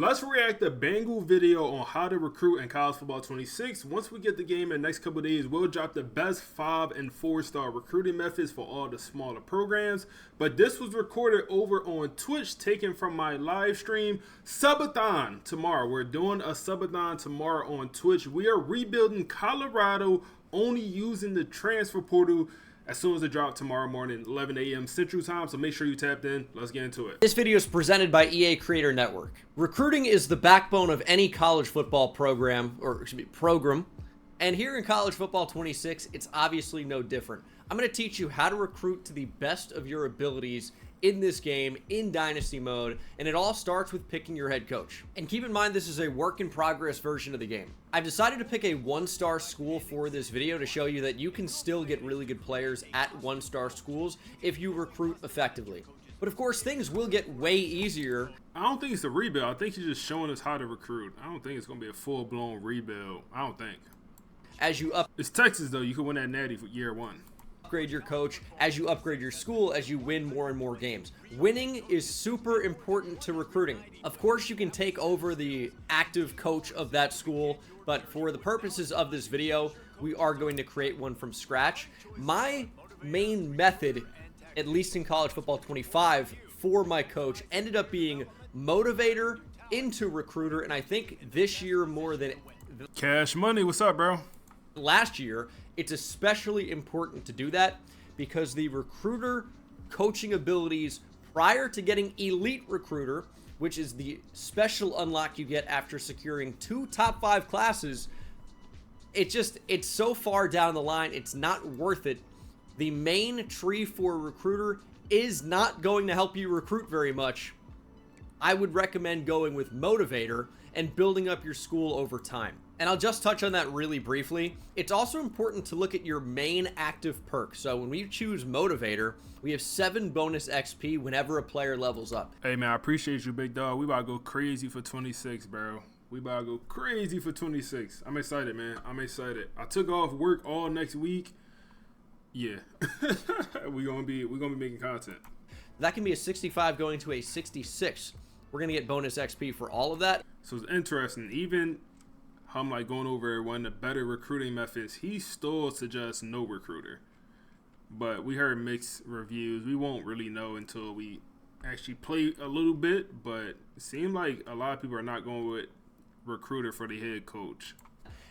Let's react to Bengal video on how to recruit in college football 26. Once we get the game in the next couple of days, we'll drop the best 5- and 4-star recruiting methods for all the smaller programs. But this was recorded over on Twitch, taken from my live stream. Subathon tomorrow. We're doing a subathon tomorrow on Twitch. We are rebuilding Colorado, only using the transfer portal as soon as it drops tomorrow morning, 11 a.m. Central Time, so make sure you tapped in. Let's get into it. This video is presented by EA Creator Network. Recruiting is the backbone of any college football program, and here in College Football 26, it's obviously no different. I'm going to teach you how to recruit to the best of your abilities in this game, in Dynasty mode, and it all starts with picking your head coach. And keep in mind, this is a work-in-progress version of the game. I've decided to pick a 1-star school for this video to show you that you can still get really good players at 1-star schools if you recruit effectively. But of course, things will get way easier. I don't think it's a rebuild. I think he's just showing us how to recruit. I don't think it's going to be a full-blown rebuild. I don't think. It's Texas, though. You can win that natty for year one. Upgrade your coach, as you upgrade your school, as you win more and more games. Winning is super important to recruiting. Of course, you can take over the active coach of that school, but for the purposes of this video, we are going to create one from scratch. My main method, at least in College Football 25, for my coach ended up being motivator into recruiter, and I think this year more than Cash Money, what's up, bro? Last year, it's especially important to do that because the recruiter coaching abilities prior to getting elite recruiter, which is the special unlock you get after securing 2 top 5 classes, it's so far down the line, it's not worth it. The main tree for recruiter is not going to help you recruit very much. I would recommend going with motivator and building up your school over time. And I'll just touch on that really briefly. It's also important to look at your main active perk. So when we choose motivator, we have 7 bonus XP whenever a player levels up. Hey man, I appreciate you, big dog. We about to go crazy for 26, bro. We about to go crazy for 26. I'm excited, man. I'm excited. I took off work all next week. Yeah. we're gonna be making content. That can be a 65 going to a 66. We're gonna get bonus XP for all of that. So it's interesting. Even I'm like going over one of the better recruiting methods. He still suggests no recruiter, but we heard mixed reviews. We won't really know until we actually play a little bit, but it seemed like a lot of people are not going with recruiter for the head coach.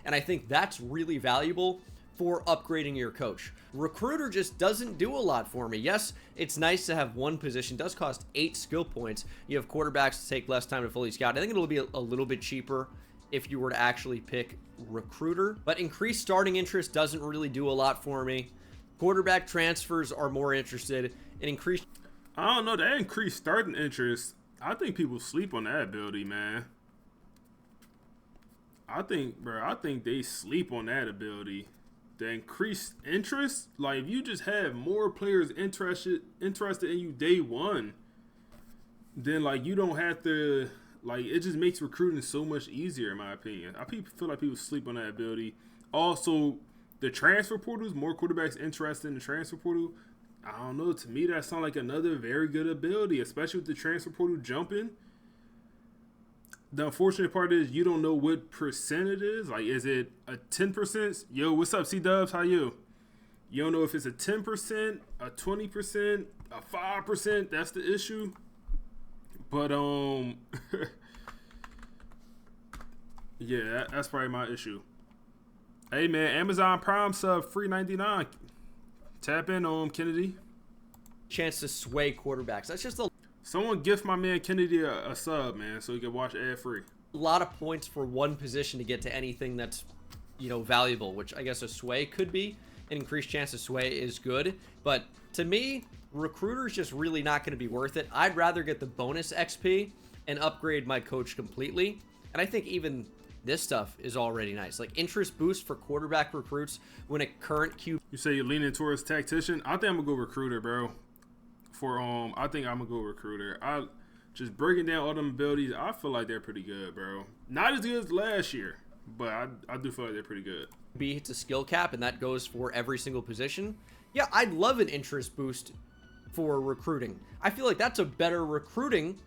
And I think that's really valuable for upgrading your coach. Recruiter just doesn't do a lot for me. Yes, it's nice to have one position. It does cost 8 skill points. You have quarterbacks to take less time to fully scout. I think it'll be a little bit cheaper if you were to actually pick recruiter, but increased starting interest doesn't really do a lot for me. Quarterback transfers are more interested in increased. I don't know, that increased starting interest, I think people sleep on that ability, man. I think they sleep on that ability. The increased interest, like if you just have more players interested in you day one, then like you don't have to. Like, it just makes recruiting so much easier, in my opinion. I feel like people sleep on that ability. Also, the transfer portals, more quarterbacks interested in the transfer portal. I don't know. To me, that sounds like another very good ability, especially with the transfer portal jumping. The unfortunate part is you don't know what percent it is. Like, is it a 10%? Yo, what's up, C-Dubs? How you? You don't know if it's a 10%, a 20%, a 5%. That's the issue. But, yeah, that's probably my issue. Hey, man, Amazon Prime sub free 99. Tap in on Kennedy. Chance to sway quarterbacks. That's just a... Someone gift my man Kennedy a sub, man, so he can watch ad-free. A lot of points for one position to get to anything that's, valuable, which I guess a sway could be. An increased chance of sway is good. But to me, recruiter's just really not going to be worth it. I'd rather get the bonus XP and upgrade my coach completely. And I think even this stuff is already nice. Like interest boost for quarterback recruits when a current QB. You say you're leaning towards tactician? I think I'm going to go recruiter, bro. I think I'm going to go recruiter. Just breaking down all them abilities, I feel like they're pretty good, bro. Not as good as last year, but I do feel like they're pretty good. B hits a skill cap, and that goes for every single position. Yeah, I'd love an interest boost for recruiting. I feel like that's a better recruiting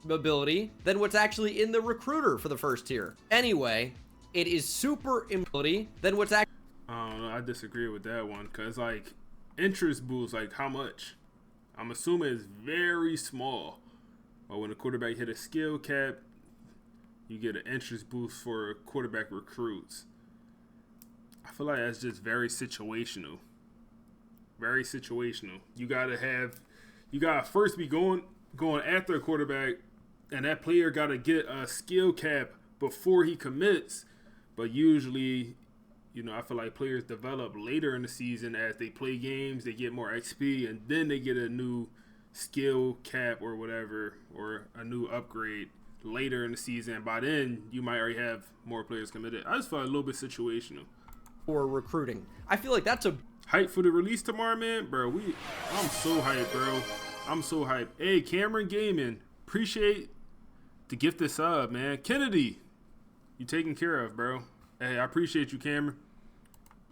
ability than what's actually in the recruiter for the first tier. Anyway, it is super ability than what's actually. I don't know. I disagree with that one because, like, interest boost, like, how much? I'm assuming it's very small. But when a quarterback hit a skill cap, you get an interest boost for quarterback recruits. I feel like that's just very situational. Very situational. You gotta first be going after a quarterback, and that player gotta get a skill cap before he commits. But usually, I feel like players develop later in the season as they play games, they get more XP, and then they get a new skill cap or whatever, or a new upgrade later in the season. By then, you might already have more players committed. I just feel like a little bit situational. For recruiting. I feel like that's a hype for the release tomorrow, man. Bro, I'm so hyped, bro. I'm so hyped. Hey, Cameron Gaming, appreciate the gift of sub, man. Kennedy, you taken care of, bro. Hey, I appreciate you, Cameron.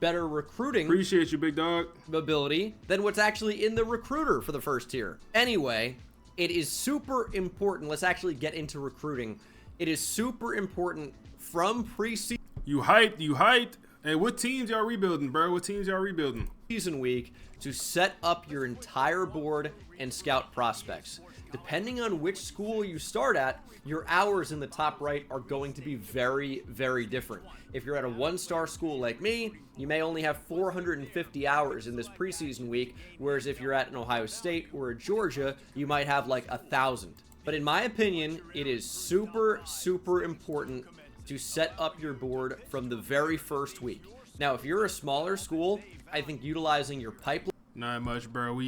Better recruiting. Appreciate you, big dog. Ability than what's actually in the recruiter for the first tier. Anyway, it is super important. Let's actually get into recruiting. It is super important from preseason. You hyped. Hey, what teams y'all rebuilding, bro? What teams y'all rebuilding? Season week to set up your entire board and scout prospects. Depending on which school you start at, your hours in the top right are going to be very, very different. If you're at a one-star school like me, you may only have 450 hours in this preseason week, whereas if you're at an Ohio State or a Georgia, you might have like 1,000. But in my opinion, it is super, super important to set up your board from the very first week. Now, if you're a smaller school, I think utilizing your pipeline. Not much, bro.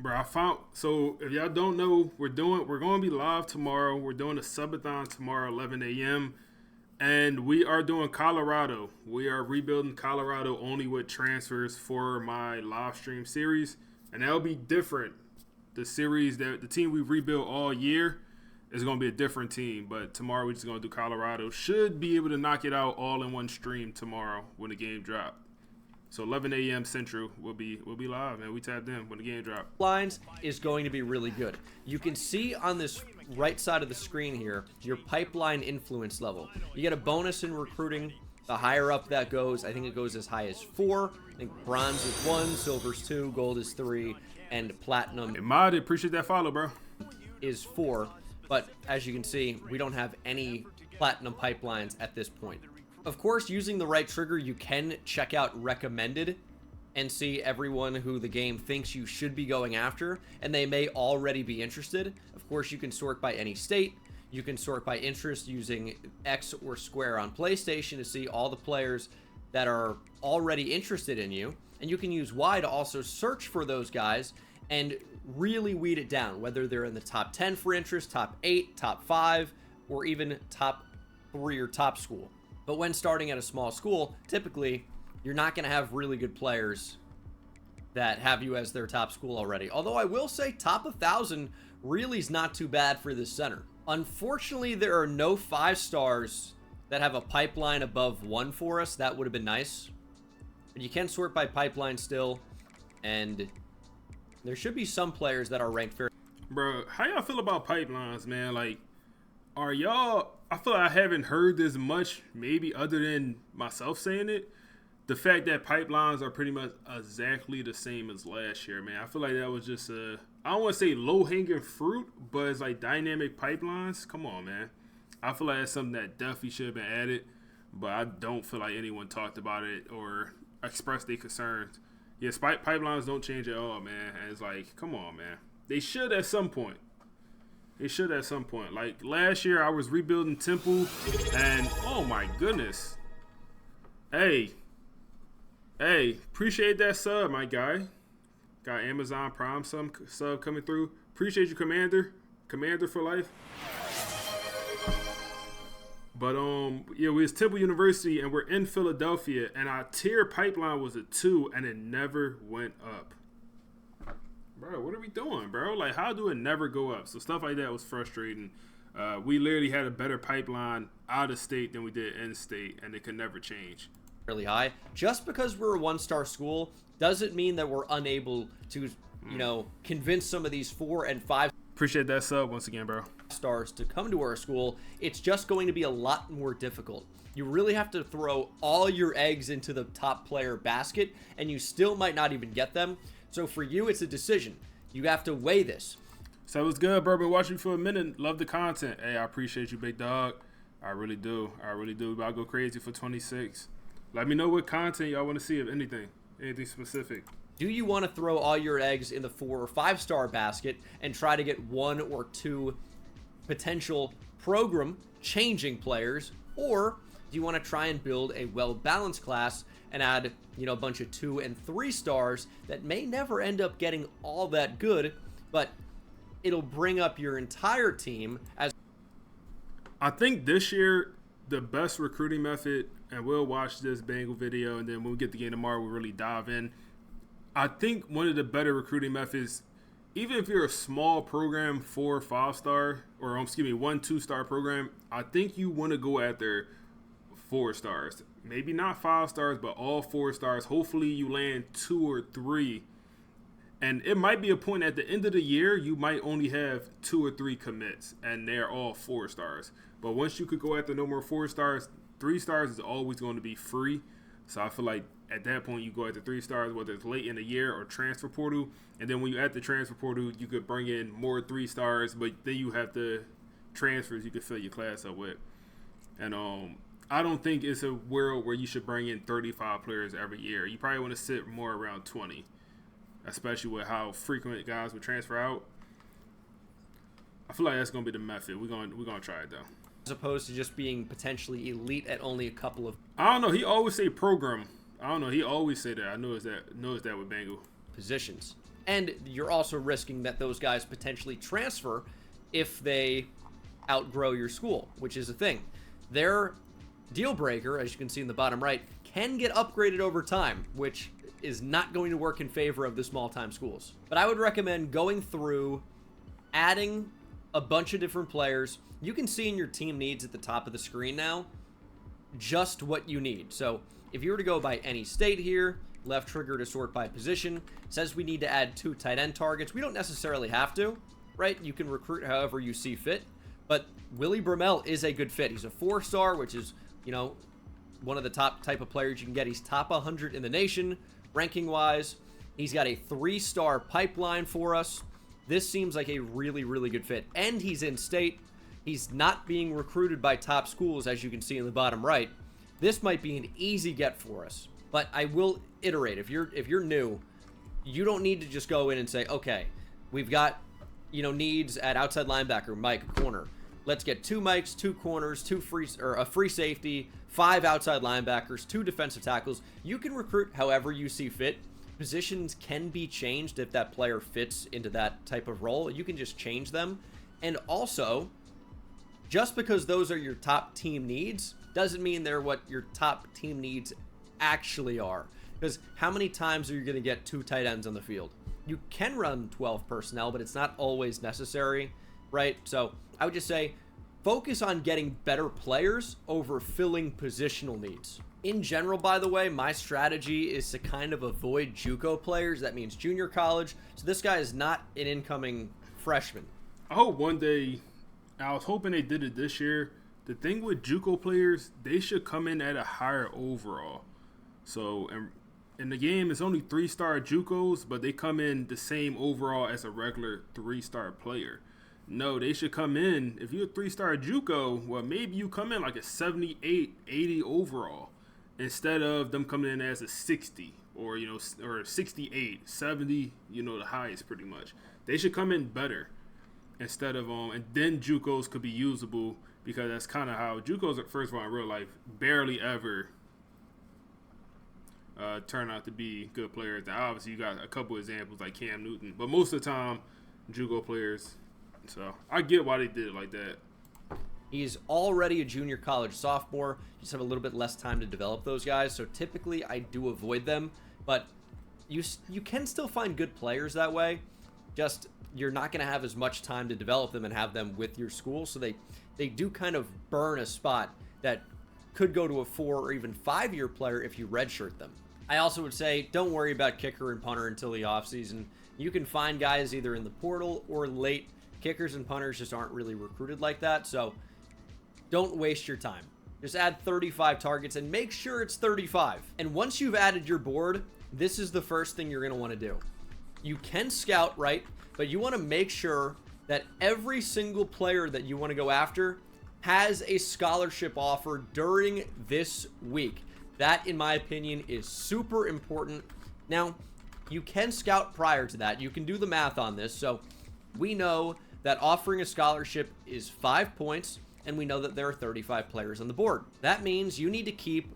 I found, so if y'all don't know, we're going to be live tomorrow. We're doing a subathon tomorrow, 11 a.m. And we are doing Colorado. We are rebuilding Colorado only with transfers for my live stream series. And that'll be different. The team we rebuilt all year is going to be a different team. But tomorrow we're just going to do Colorado. Should be able to knock it out all in one stream tomorrow when the game drops. So 11 a.m. Central we'll be live, man. We tapped in when the game drops. Lines is going to be really good. You can see on this right side of the screen here your pipeline influence level. You get a bonus in recruiting. The higher up that goes, I think it goes as high as 4. I think bronze is 1, silver's 2, gold is 3, and platinum. Hey, Mod, appreciate that follow, bro. Is 4. But as you can see, we don't have any platinum pipelines at this point. Of course, using the right trigger, you can check out recommended and see everyone who the game thinks you should be going after, and they may already be interested. Of course, you can sort by any state. You can sort by interest using X or square on PlayStation to see all the players that are already interested in you. And you can use Y to also search for those guys and really weed it down, whether they're in the top 10 for interest, top 8, top 5, or even top 3 or top school. But when starting at a small school, typically, you're not going to have really good players that have you as their top school already. Although I will say top 1,000 really is not too bad for this center. Unfortunately, there are no 5 stars that have a pipeline above 1 for us. That would have been nice. But you can sort by pipeline still. And there should be some players that are ranked fair. Bro, how y'all feel about pipelines, man? Like, are y'all... I feel like I haven't heard this much, maybe other than myself saying it. The fact that pipelines are pretty much exactly the same as last year, man. I feel like that was just I don't want to say low-hanging fruit, but it's like dynamic pipelines. Come on, man. I feel like that's something that definitely should have been added, but I don't feel like anyone talked about it or expressed their concerns. Yeah, pipelines don't change at all, man. And it's like, come on, man. They should at some point. Like last year, I was rebuilding Temple, and oh my goodness. Hey, appreciate that sub, my guy. Got Amazon Prime sub coming through. Appreciate you, Commander for life. But yeah, we was Temple University, and we're in Philadelphia, and our tier pipeline was a 2, and it never went up. Bro, what are we doing, bro? Like, how do it never go up? So stuff like that was frustrating. We literally had a better pipeline out of state than we did in state, and it could never change. Really high. Just because we're a 1-star school doesn't mean that we're unable to, convince some of these 4 and 5. Appreciate that sub once again, bro. stars to come to our school, it's just going to be a lot more difficult. You really have to throw all your eggs into the top player basket, and you still might not even get them. So for you, it's a decision. You have to weigh this. So it's good, bro. Been watching for a minute. Love the content. Hey, I appreciate you, big dog. I really do. I really do. I'll go crazy for 26. Let me know what content y'all want to see, if anything specific. Do you want to throw all your eggs in the 4 or 5 star basket and try to get 1 or 2 potential program changing players, or do you want to try and build a well-balanced class and add, a bunch of 2 and 3 stars that may never end up getting all that good, but it'll bring up your entire team? As I think this year the best recruiting method, and we'll watch this Bengal video, and then when we get the game tomorrow, we'll really dive in. I think one of the better recruiting methods, even if you're a small program, 4 or 5 star, or 1 2-star program, I think you want to go after 4 stars. Maybe not 5 stars, but all 4 stars. Hopefully you land 2 or 3. And it might be a point at the end of the year, you might only have 2 or 3 commits, and they're all 4 stars. But once you could go after no more 4 stars, 3 stars is always going to be free. So I feel like at that point, you go after 3 stars, whether it's late in the year or transfer portal. And then when you're at the transfer portal, you could bring in more 3 stars, but then you have the transfers you could fill your class up with. And I don't think it's a world where you should bring in 35 players every year. You probably want to sit more around 20, especially with how frequent guys would transfer out. I feel like that's going to be the method. We're going to try it, though. As opposed to just being potentially elite at only a couple of... I don't know. He always say program. I don't know. He always say that. I know it's that with Bengal. Positions. And you're also risking that those guys potentially transfer if they outgrow your school, which is a thing. Their deal breaker, as you can see in the bottom right, can get upgraded over time, which is not going to work in favor of the small-time schools. But I would recommend going through, adding a bunch of different players. You can see in your team needs at the top of the screen now just what you need. So if you were to go by any state here, left trigger to sort by position, says we need to add 2 tight end targets. We don't necessarily have to, right? You can recruit however you see fit, but Willie Brummel is a good fit. He's a 4-star, which is, one of the top type of players you can get. He's top 100 in the nation, ranking-wise. He's got a 3-star pipeline for us. This seems like a really, really good fit. And he's in state. He's not being recruited by top schools, as you can see in the bottom right. This might be an easy get for us. But I will iterate. If you're new, you don't need to just go in and say, okay, we've got, needs at outside linebacker, Mike, corner. Let's get 2 Mikes, 2 corners, a free safety, 5 outside linebackers, 2 defensive tackles. You can recruit however you see fit. Positions can be changed if that player fits into that type of role. You can just change them. And also, just because those are your top team needs doesn't mean they're what your top team needs actually are. Because how many times are you going to get 2 tight ends on the field? You can run 12 personnel, but it's not always necessary, right? So I would just say focus on getting better players over filling positional needs. In general, by the way, my strategy is to kind of avoid JUCO players. That means junior college. So this guy is not an incoming freshman. I hope one day, I was hoping they did it this year. The thing with JUCO players, they should come in at a higher overall. So in the game, it's only 3-star JUCOs, but they come in the same overall as a regular 3-star player. No, they should come in, if you're a 3-star JUCO, well, maybe you come in like a 78, 80 overall, instead of them coming in as a 60 or, or 68, 70, the highest pretty much. They should come in better instead of, and then JUCOs could be usable, because that's kind of how JUCOs, first of all, in real life, barely ever turn out to be good players. Now, obviously, you got a couple examples like Cam Newton, but most of the time, JUCO players. So I get why they did it like that. He's already a junior college sophomore. You just have a little bit less time to develop those guys. So typically I do avoid them, but you can still find good players that way. Just you're not going to have as much time to develop them and have them with your school. So they do kind of burn a spot that could go to a 4 or even 5-year player if you redshirt them. I also would say don't worry about kicker and punter until the offseason. You can find guys either in the portal or late Kickers and punters just aren't really recruited like that, so don't waste your time. Just add 35 targets and make sure it's 35. And once you've added your board, this is the first thing you're going to want to do. You can scout, right? But you want to make sure that every single player that you want to go after has a scholarship offer during this week. That, in my opinion, is super important. Now, you can scout prior to that. You can do the math on this. So we know that offering a scholarship is 5 points, and we know that there are 35 players on the board. That means you need to keep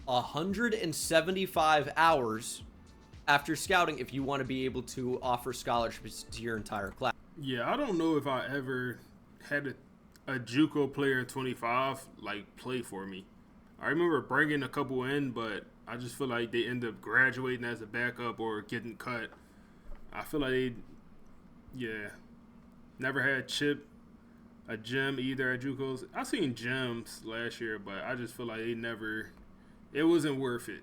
175 hours after scouting if you want to be able to offer scholarships to your entire class. Yeah, I don't know if I ever had a JUCO player in 25 like play for me. I remember bringing a couple in, but I just feel like they end up graduating as a backup or getting cut. I feel like never had Chip, a gem either at JUCOs. I seen gems last year, but I just feel like it wasn't worth it.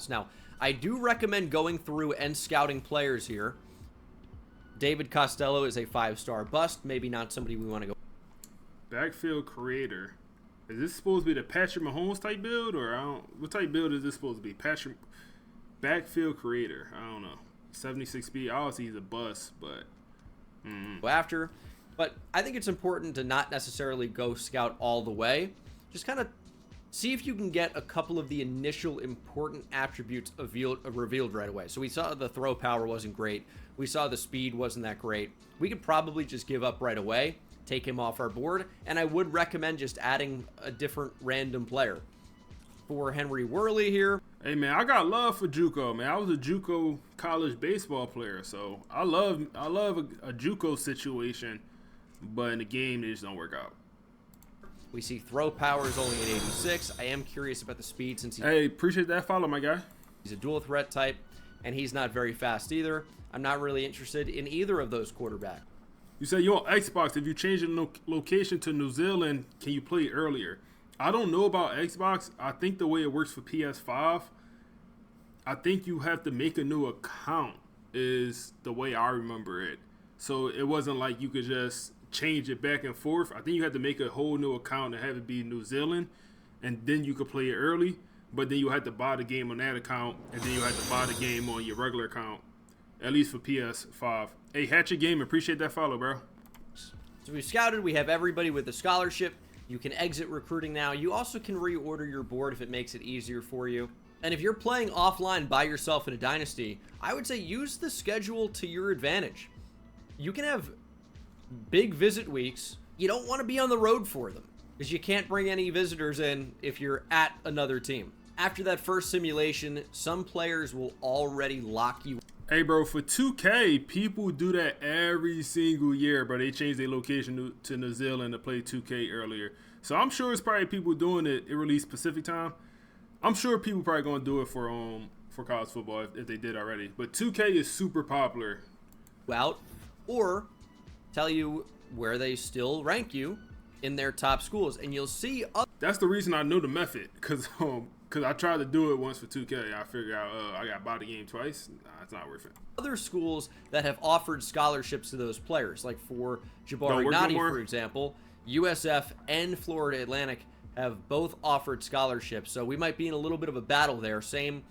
Now, I do recommend going through and scouting players here. David Costello is a 5-star bust, maybe not somebody we want to go. Backfield creator. Is this supposed to be the Patrick Mahomes type build, or what type build is this supposed to be? Backfield creator. I don't know. 76 speed. Obviously he's a bust, but after. But I think it's important to not necessarily go scout all the way. Just kind of see if you can get a couple of the initial important attributes revealed right away. So we saw the throw power wasn't great. We saw the speed wasn't that great. We could probably just give up right away, take him off our board, and I would recommend just adding a different random player. For Henry Worley here. Hey, man, I got love for JUCO, man. I was a JUCO college baseball player, so I love a JUCO situation, but in the game, they just don't work out. We see throw power is only at 86. I am curious about the speed since Hey, appreciate that follow, my guy. He's a dual threat type, and he's not very fast either. I'm not really interested in either of those quarterbacks. You said you're on Xbox. If you change the location to New Zealand, can you play earlier? I don't know about Xbox. I think the way it works for PS5, I think you have to make a new account is the way I remember it. So it wasn't like you could just change it back and forth. I think you had to make a whole new account and have it be New Zealand, and then you could play it early. But then you had to buy the game on that account, and then you had to buy the game on your regular account, at least for PS5. Hey, Hatchet Game, appreciate that follow, bro. So we've scouted. We have everybody with a scholarship. You can exit recruiting now. You also can reorder your board if it makes it easier for you. And if you're playing offline by yourself in a dynasty, I would say use the schedule to your advantage. You can have big visit weeks. You don't want to be on the road for them because you can't bring any visitors in if you're at another team. After that first simulation, some players will already lock you. Hey, bro, for 2K, people do that every single year, bro. They change their location to New Zealand to play 2K earlier. So I'm sure it's probably people doing it release Pacific time. I'm sure people probably going to do it for college football if they did already. But 2K is super popular. Out or tell you where they still rank you in their top schools. And you'll see. That's the reason I know the method, because I tried to do it once for 2K. I figured out I got to buy the game twice. Nah, it's not worth it. Other schools that have offered scholarships to those players, like for Jabari Nadi, for example, USF and Florida Atlantic have both offered scholarships. So we might be in a little bit of a battle there. Same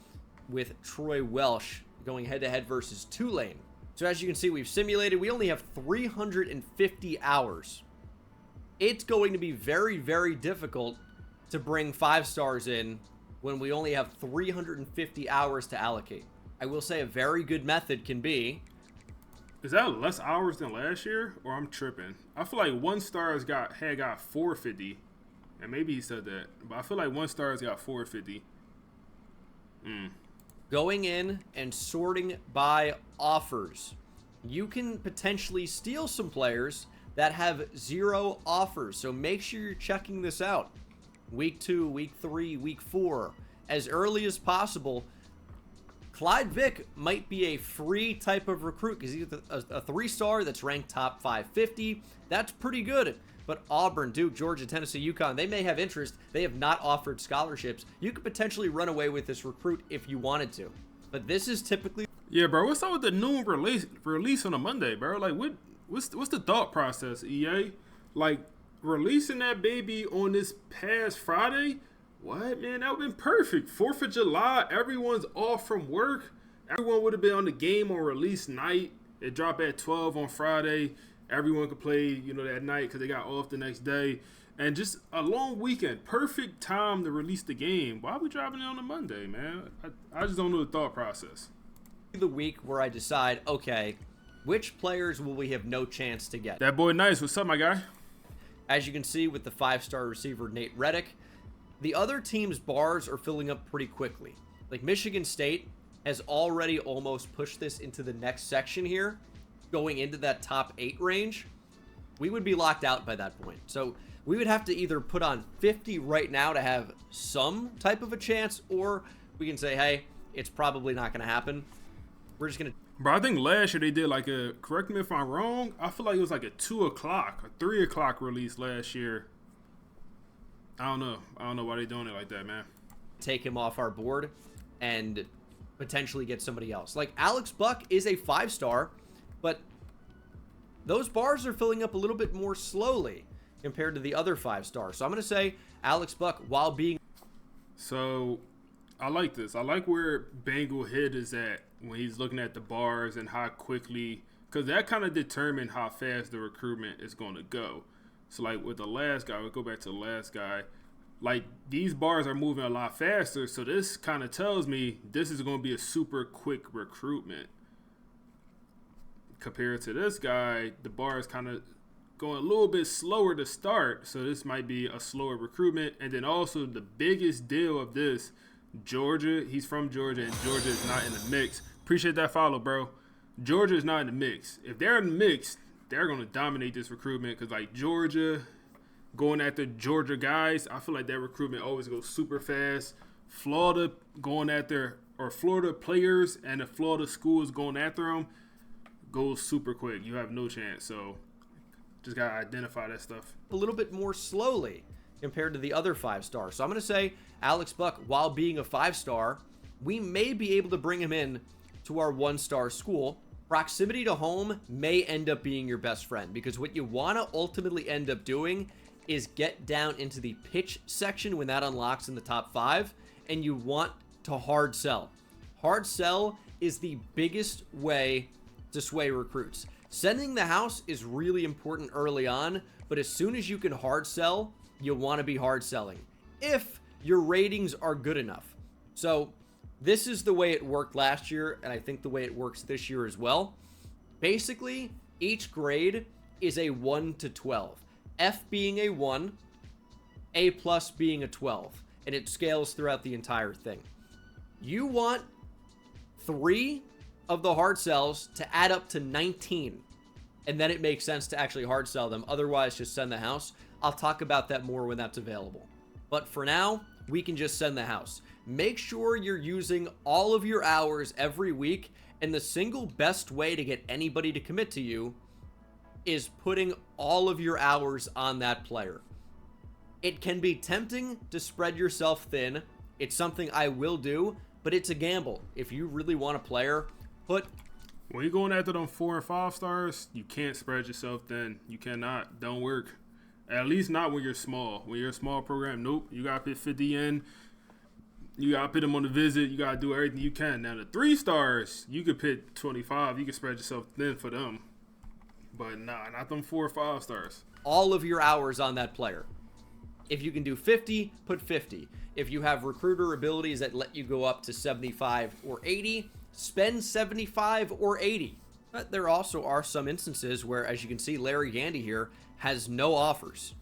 with Troy Welsh going head-to-head versus Tulane. So as you can see, we've simulated. We only have 350 hours. It's going to be very, very difficult to bring 5 stars in when we only have 350 hours to allocate. I will say a very good method can be... Is that less hours than last year, or I'm tripping? I feel like 1 star had got 450, and maybe he said that, but I feel like 1 star has got 450. Going in and sorting by offers. You can potentially steal some players that have 0 offers, so make sure you're checking this out. Week 2, week 3, week 4, as early as possible. Clyde Vick might be a free type of recruit because he's a 3-star that's ranked top 550. That's pretty good. But Auburn, Duke, Georgia, Tennessee, UConn, they may have interest. They have not offered scholarships. You could potentially run away with this recruit if you wanted to. But this is typically... Yeah, bro, what's up with the noon release on a Monday, bro? Like, what's the thought process, EA? Like, releasing that baby on this past Friday? What, man? That would have been perfect. 4th of July, everyone's off from work. Everyone would have been on the game on release night. It dropped at 12 on Friday. Everyone could play, that night because they got off the next day. And just a long weekend. Perfect time to release the game. Why are we dropping it on a Monday, man? I just don't know the thought process. The week where I decide, okay, which players will we have no chance to get? That boy Nice, what's up, my guy? As you can see with the 5-star receiver Nate Reddick, the other team's bars are filling up pretty quickly. Like Michigan State has already almost pushed this into the next section here, going into that top 8 range. We would be locked out by that point. So we would have to either put on 50 right now to have some type of a chance, or we can say, hey, it's probably not going to happen. We're just going to... Bro, I think last year they did like correct me if I'm wrong, I feel like it was like a 2 o'clock or 3 o'clock release last year. I don't know why they're doing it like that, man. Take him off our board and potentially get somebody else. Like Alex Buck is a 5-star, but those bars are filling up a little bit more slowly compared to the other 5-stars. So I'm going to say Alex Buck while being... So I like this. I like where Bengal Head is at when he's looking at the bars and how quickly, because that kind of determined how fast the recruitment is going to go. So like with the last guy, we'll go back to the last guy, like these bars are moving a lot faster. So this kind of tells me this is going to be a super quick recruitment. Compared to this guy, the bar is kind of going a little bit slower to start. So this might be a slower recruitment. And then also the biggest deal of this, Georgia, he's from Georgia, and Georgia is not in the mix. Appreciate that follow, bro. Georgia is not in the mix. If they're in the mix, they're going to dominate this recruitment because, like, Georgia going after Georgia guys, I feel like that recruitment always goes super fast. Florida going after, or Florida players and the Florida schools going after them goes super quick. You have no chance. So just got to identify that stuff. A little bit more slowly compared to the other 5-stars. So I'm going to say Alex Buck, while being a 5-star, we may be able to bring him in to our 1-star school. Proximity to home may end up being your best friend because what you want to ultimately end up doing is get down into the pitch section when that unlocks in the top 5, and you want to hard sell. Hard sell is the biggest way to sway recruits. Sending the house is really important early on, but as soon as you can hard sell, you want to be hard selling if your ratings are good enough. So this is the way it worked last year, and I think the way it works this year as well. Basically, each grade is a 1 to 12. F being a 1, A plus being a 12, and it scales throughout the entire thing. You want 3 of the hard sells to add up to 19, and then it makes sense to actually hard sell them. Otherwise, just send the house. I'll talk about that more when that's available. But for now, we can just send the house. Make sure you're using all of your hours every week, and the single best way to get anybody to commit to you is putting all of your hours on that player. It can be tempting to spread yourself thin. It's something I will do, but it's a gamble. If you really want a player, when you're going after them 4 and 5 stars, you can't spread yourself thin. You cannot. Don't work. At least not when you're small. When you're a small program, nope. You got to put 50 in. You got to put them on the visit. You got to do everything you can. Now, the 3 stars, you could put 25. You can spread yourself thin for them. But nah, not them 4 or 5 stars. All of your hours on that player. If you can do 50, put 50. If you have recruiter abilities that let you go up to 75 or 80, spend 75 or 80. But there also are some instances where, as you can see, Larry Gandy here has no offers.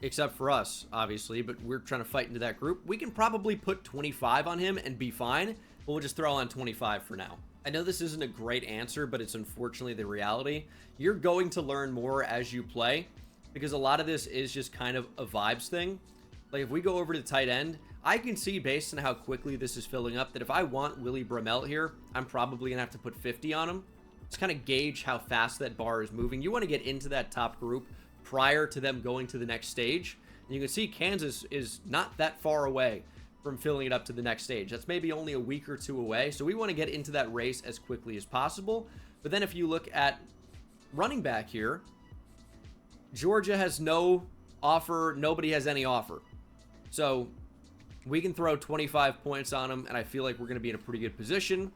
Except for us, obviously, but we're trying to fight into that group. We can probably put 25 on him and be fine, but we'll just throw on 25 for now. I know this isn't a great answer, but it's unfortunately the reality. You're going to learn more as you play, because a lot of this is just kind of a vibes thing. Like, if we go over to tight end, I can see, based on how quickly this is filling up, that if I want Willie Brumell here, I'm probably going to have to put 50 on him. Just kind of gauge how fast that bar is moving. You want to get into that top group prior to them going to the next stage. And you can see Kansas is not that far away from filling it up to the next stage. That's maybe only a week or 2 away. So we want to get into that race as quickly as possible. But then if you look at running back here, Georgia has no offer. Nobody has any offer. So we can throw 25 points on them, and I feel like we're going to be in a pretty good position.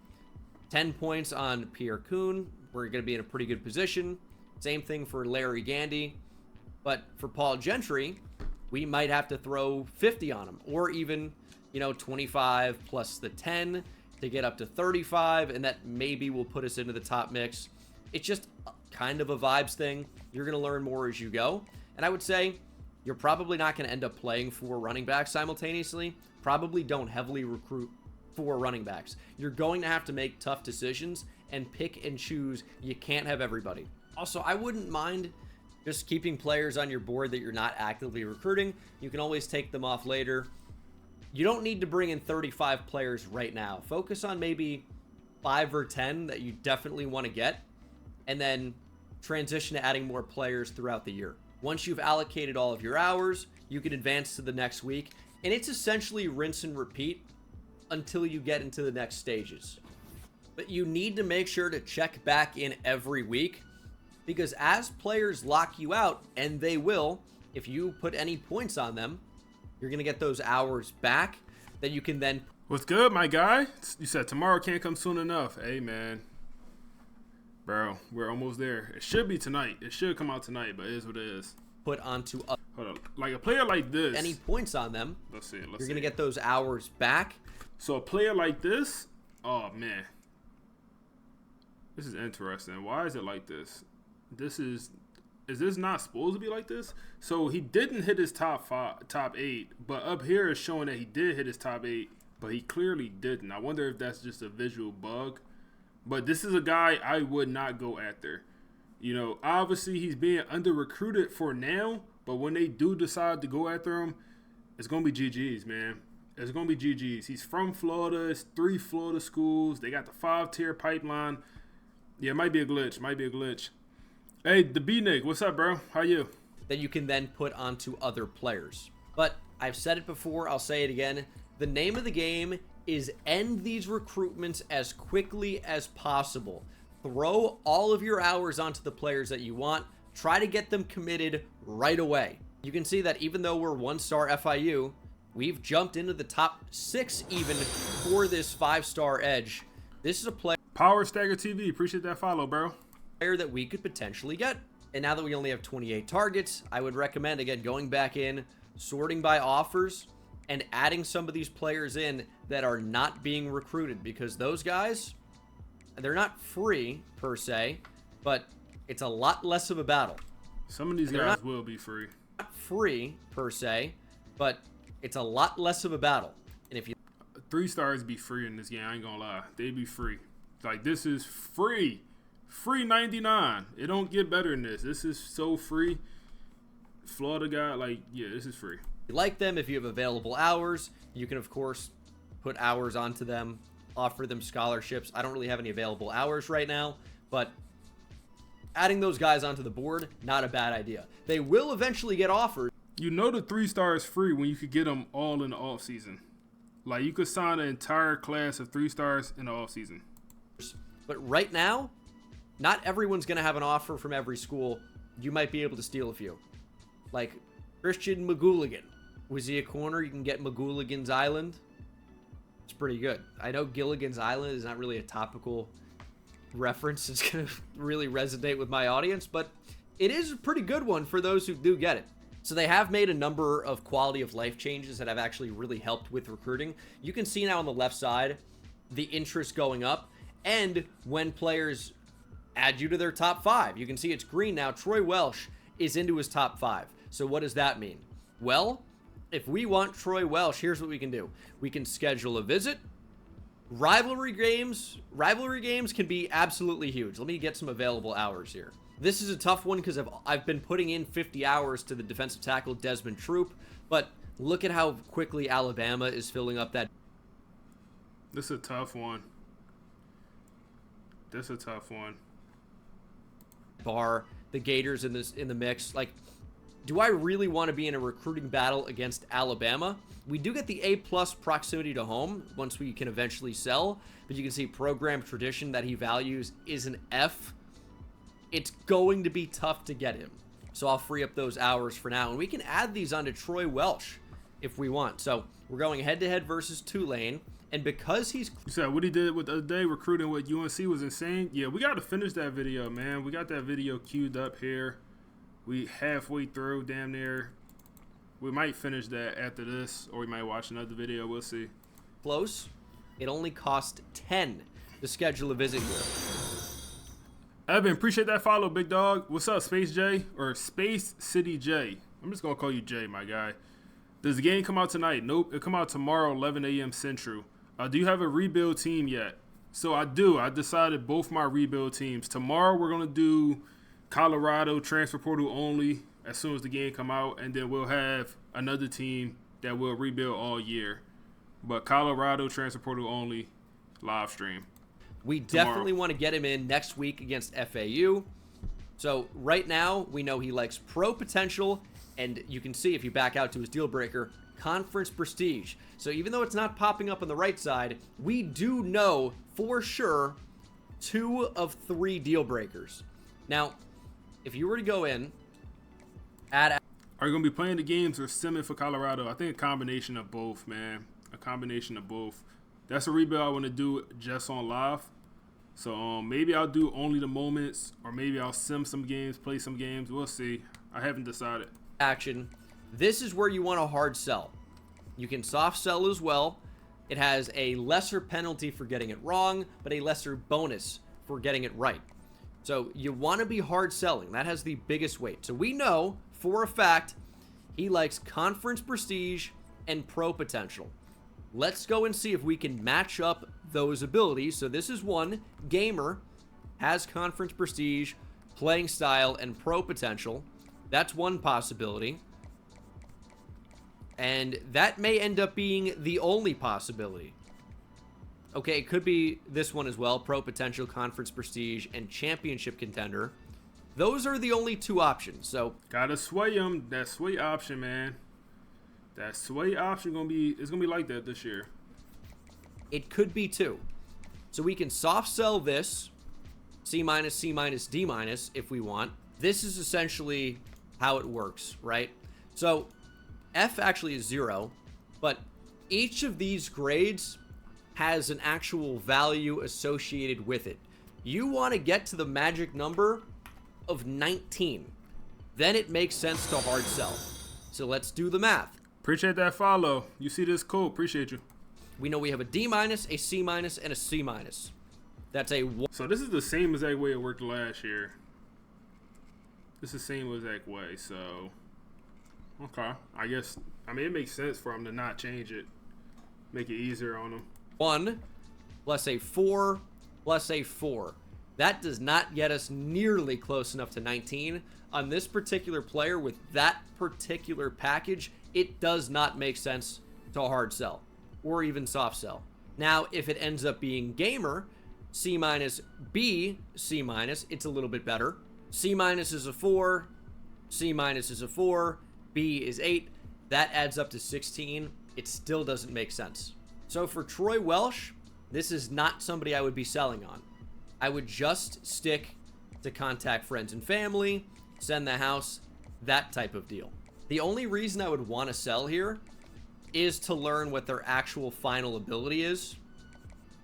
10 points on Pierre Kuhn. We're going to be in a pretty good position. Same thing for Larry Gandy. But for Paul Gentry, we might have to throw 50 on him, or even, 25 plus the 10 to get up to 35, and that maybe will put us into the top mix. It's just kind of a vibes thing. You're going to learn more as you go. And I would say you're probably not going to end up playing 4 running backs simultaneously. Probably don't heavily recruit 4 running backs. You're going to have to make tough decisions and pick and choose. You can't have everybody. Also, I wouldn't mind just keeping players on your board that you're not actively recruiting. You can always take them off later. You don't need to bring in 35 players right now. Focus on maybe 5 or 10 that you definitely want to get, and then transition to adding more players throughout the year. Once you've allocated all of your hours, you can advance to the next week, and it's essentially rinse and repeat until you get into the next stages. But you need to make sure to check back in every week, because as players lock you out, and they will, if you put any points on them, you're going to get those hours back that you can then... What's good, my guy? You said tomorrow can't come soon enough. Hey, man. Bro, we're almost there. It should be tonight. It should come out tonight, but it is what it is. Put onto... Hold on. Like a player like this... Any points on them. Let's see. You're going to get those hours back. So a player like this... Oh, man. This is interesting. Why is it like this? Is this not supposed to be like this? So he didn't hit his top 8, but up here is showing that he did hit his top 8, but he clearly didn't. I wonder if that's just a visual bug. But this is a guy I would not go after. Obviously he's being under-recruited for now, but when they do decide to go after him, it's going to be GG's, man. It's going to be GG's. He's from Florida. It's 3 Florida schools. They got the 5-tier pipeline. Yeah, it might be a glitch. Hey, the B-Nick, what's up, bro? How you? That you can then put onto other players. But I've said it before, I'll say it again. The name of the game is end these recruitments as quickly as possible. Throw all of your hours onto the players that you want. Try to get them committed right away. You can see that even though we're 1-star FIU, we've jumped into the top 6 even for this 5-star edge. This is a player... Power Stagger TV, appreciate that follow, bro. That we could potentially get. And now that we only have 28 targets, I would recommend, again, going back in, sorting by offers, and adding some of these players in that are not being recruited, because those guys, they're not free per se, but it's a lot less of a battle. Some of these guys will be free. Not free per se, but it's a lot less of a battle. And if you 3 stars be free in this game, I ain't gonna lie. They be free. Like, this is free. Free 99. It don't get better than this. This is so free. Florida guy, like, yeah, this is free. If you like them, if you have available hours, you can, of course, put hours onto them, offer them scholarships. I don't really have any available hours right now, but adding those guys onto the board, not a bad idea. They will eventually get offered. The 3 stars free when you could get them all in the off season. Like, you could sign an entire class of 3 stars in the off season. But right now, not everyone's going to have an offer from every school. You might be able to steal a few. Like Christian McGooligan. Was he a corner? You can get McGooligan's Island. It's pretty good. I know Gilligan's Island is not really a topical reference. It's going to really resonate with my audience, but it is a pretty good one for those who do get it. So they have made a number of quality of life changes that have actually really helped with recruiting. You can see now on the left side, the interest going up. And when players add you to their top 5, you can see it's green now. Troy Welsh is into his top 5. So what does that mean? Well, if we want Troy Welsh, here's what we can do. We can schedule a visit. Rivalry games can be absolutely huge. Let me get some available hours here. This is a tough one because I've been putting in 50 hours to the defensive tackle Desmond Troop, but look at how quickly Alabama is filling up that. This is a tough one. Bar, the Gators in the mix. Like, do I really want to be in a recruiting battle against Alabama? We do get the A+ proximity to home once we can eventually sell, but you can see program tradition that he values is an F. it's going to be tough to get him. So I'll free up those hours for now, and we can add these onto Troy Welsh if we want. So we're going head-to-head versus Tulane, and because he's... You said what he did with the other day, recruiting with UNC was insane. Yeah, we got to finish that video, man. We got that video queued up here. We halfway through, damn near. We might finish that after this, or we might watch another video. We'll see. Close. It only cost 10 to schedule a visit here. Evan, appreciate that follow, big dog. What's up, Space J? Or Space City J? I'm just going to call you J, my guy. Does the game come out tonight? Nope. It come out tomorrow, 11 a.m. Central. Do you have a rebuild team yet? So I do. I decided both my rebuild teams. Tomorrow we're going to do Colorado transfer portal only as soon as the game come out. And then we'll have another team that will rebuild all year. But Colorado transfer portal only live stream. We definitely want to get him in next week against FAU. So right now, we know he likes pro potential, and you can see if you back out to his deal breaker, conference prestige. So even though it's not popping up on the right side, we do know for sure 2 of 3 deal breakers. Now, if you were to go in, add... Are you going to be playing the games or simming for Colorado? I think a combination of both, man. A combination of both. That's a rebuild I want to do just on live. So maybe I'll do only the moments, or maybe I'll sim some games, play some games. We'll see. I haven't decided. Action. This is where you want a hard sell. You can soft sell as well. It has a lesser penalty for getting it wrong, but a lesser bonus for getting it right. So you want to be hard selling. That has the biggest weight. So we know for a fact he likes conference prestige and pro potential. Let's go and see if we can match up those abilities. So this is one. Gamer has conference prestige, playing style, and pro potential. That's one possibility. And that may end up being the only possibility. Okay, it could be this one as well. Pro potential, conference prestige, and championship contender. Those are the only 2 options. So gotta sway him. That sway option, man. That sway option is gonna be like that this year. It could be 2. So we can soft sell this, C-, C-, D- if we want. This is essentially how it works, right? So F actually is 0, but each of these grades has an actual value associated with it. You want to get to the magic number of 19. Then it makes sense to hard sell. So let's do the math. Appreciate that follow. You see this? Cool. Appreciate you. We know we have a D-, a C-, and a C-. That's a... So this is the same exact way it worked last year. This is the same exact way, so... Okay. I guess... I mean, it makes sense for them to not change it. Make it easier on them. 1 plus a 4 plus a 4. That does not get us nearly close enough to 19. On this particular player with that particular package, it does not make sense to hard sell or even soft sell. Now, if it ends up being gamer, C-, B, C-, it's a little bit better. C- is a 4, C- is a 4, B is 8. That adds up to 16. It still doesn't make sense. So for Troy Welsh, this is not somebody I would be selling on. I would just stick to contact friends and family, send the house, that type of deal. The only reason I would want to sell here is to learn what their actual final ability is,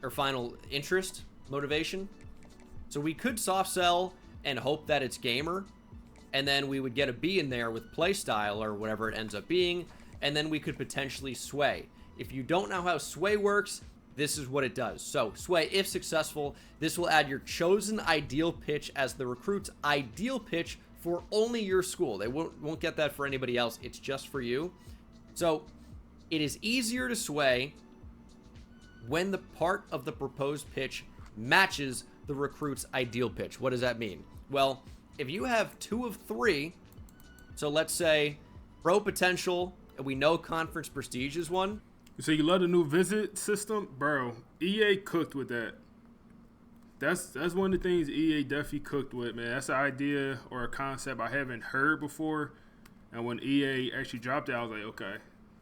or final interest, motivation. So we could soft sell and hope that it's gamer, and then we would get a B in there with playstyle or whatever it ends up being, and then we could potentially sway. If you don't know how sway works, this is what it does. So sway, if successful, this will add your chosen ideal pitch as the recruit's ideal pitch for only your school. They won't get that for anybody else. It's just for you. So it is easier to sway when the part of the proposed pitch matches the recruit's ideal pitch. What does that mean? Well, if you have 2 of 3, so let's say pro potential, and we know conference prestige is one. So you love the new visit system? Bro, EA cooked with that. That's one of the things EA definitely cooked with, man. That's an idea or a concept I haven't heard before. And when EA actually dropped it, I was like, okay,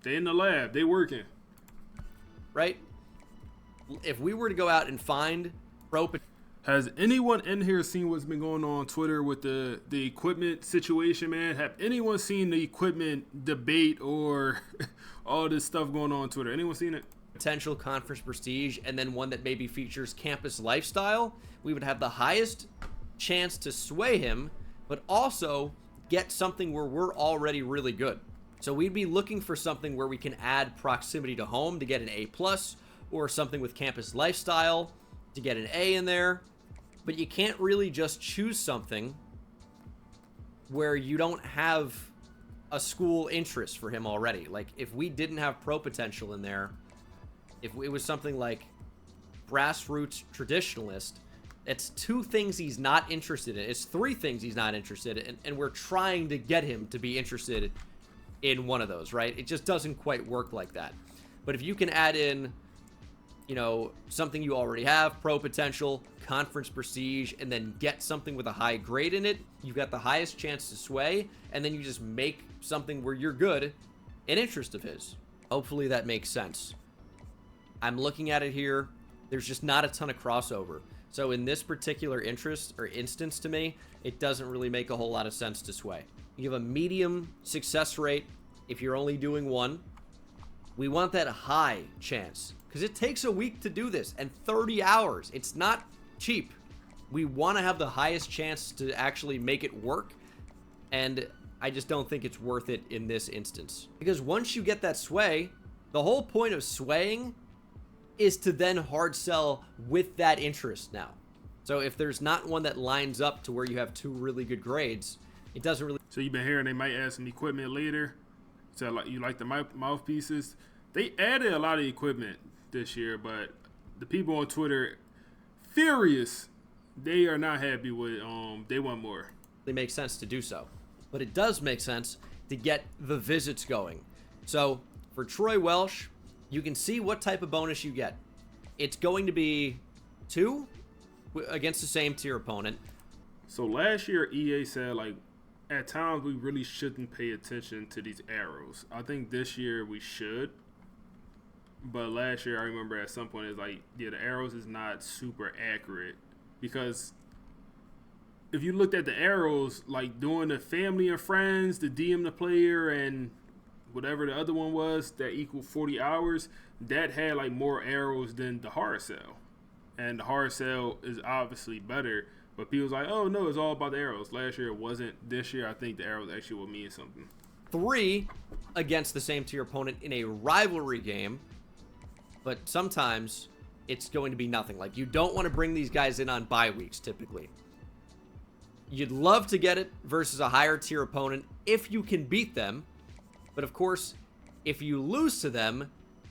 they in the lab, they working. Right? If we were to go out and find pro... Has anyone in here seen what's been going on Twitter with the equipment situation, man? Have anyone seen the equipment debate or all this stuff going on Twitter? Anyone seen it? Potential conference prestige, and then one that maybe features campus lifestyle, we would have the highest chance to sway him, but also get something where we're already really good. So we'd be looking for something where we can add proximity to home to get an A+, or something with campus lifestyle to get an A in there. But you can't really just choose something where you don't have a school interest for him already. Like, if we didn't have pro potential in there, if it was something like grassroots traditionalist, it's 2 things he's not interested in. It's 3 things he's not interested in, and we're trying to get him to be interested in one of those, right? It just doesn't quite work like that. But if you can add in, you know, something you already have, pro potential, conference prestige, and then get something with a high grade in it, you've got the highest chance to sway, and then you just make something where you're good an interest of his. Hopefully that makes sense. I'm looking at it here. There's just not a ton of crossover. So in this particular interest or instance to me, it doesn't really make a whole lot of sense to sway. You have a medium success rate if you're only doing one. We want that high chance because it takes a week to do this and 30 hours. It's not cheap. We want to have the highest chance to actually make it work, and I just don't think it's worth it in this instance. Because once you get that sway, the whole point of swaying is to then hard sell with that interest now. So if there's not one that lines up to where you have 2 really good grades, it doesn't really... So you've been hearing they might add some equipment later. So like you like the mouthpieces. They added a lot of equipment this year, but the people on Twitter, furious. They are not happy with, they want more. It makes sense to do so. But it does make sense to get the visits going. So for Troy Welsh, you can see what type of bonus you get. It's going to be 2 against the same tier opponent. So last year, EA said, like, at times we really shouldn't pay attention to these arrows. I think this year we should. But last year, I remember at some point, it's like, yeah, the arrows is not super accurate. Because if you looked at the arrows, like doing the family and friends, the DM the player, and whatever the other one was that equaled 40 hours, that had like more arrows than the hard sell. And the hard sell is obviously better, but people's like, oh no, it's all about the arrows. Last year it wasn't. This year I think the arrows actually will mean something. 3 against the same tier opponent in a rivalry game, but sometimes it's going to be nothing. Like, you don't want to bring these guys in on bye weeks typically. You'd love to get it versus a higher tier opponent if you can beat them. But of course, if you lose to them,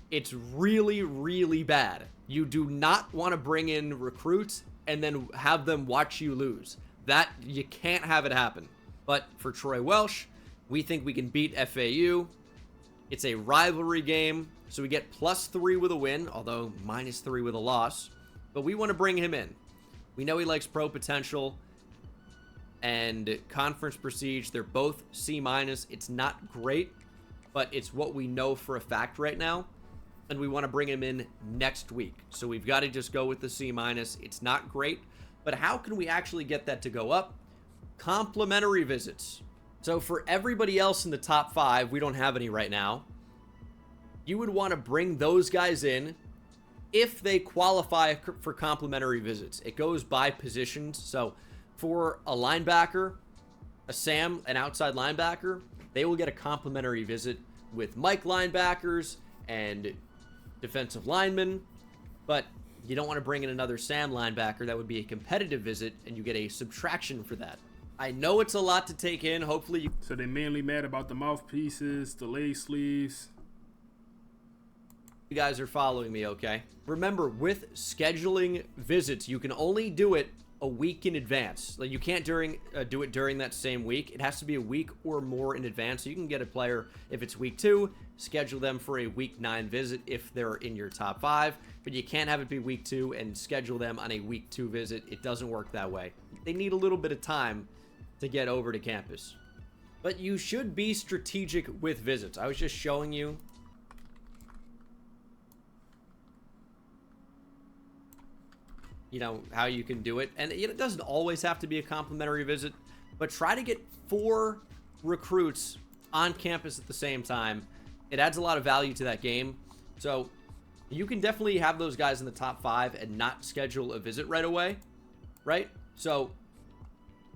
it's really, really bad. You do not want to bring in recruits and then have them watch you lose. That, you can't have it happen. But for Troy Welsh, we think we can beat FAU. It's a rivalry game, so we get +3 with a win, although -3 with a loss. But we want to bring him in. We know he likes pro potential and conference prestige. They're both C-. It's not great, but it's what we know for a fact right now, and we want to bring him in next week. So we've got to just go with the C-. It's not great, but how can we actually get that to go up? Complimentary visits. So for everybody else in the top 5, we don't have any right now. You would want to bring those guys in if they qualify for complimentary visits. It goes by positions. So for a linebacker, a Sam, an outside linebacker, they will get a complimentary visit with Mike linebackers and defensive linemen, but you don't want to bring in another Sam linebacker. That would be a competitive visit, and you get a subtraction for that. I know it's a lot to take in. Hopefully you... So they're mainly mad about the mouthpieces, the leg sleeves. You guys are following me, okay? Remember, with scheduling visits, you can only do it a week in advance. Like, you can't do it during that same week. It has to be a week or more in advance. So you can get a player, if it's week 2, schedule them for a week 9 visit if they're in your top 5. But you can't have it be week 2 and schedule them on a week 2 visit. It doesn't work that way. They need a little bit of time to get over to campus. But you should be strategic with visits. I was just showing you. you know, how you can do it. And it doesn't always have to be a complimentary visit, but try to get 4 recruits on campus at the same time. It adds a lot of value to that game. So you can definitely have those guys in the top 5 and not schedule a visit right away, right? So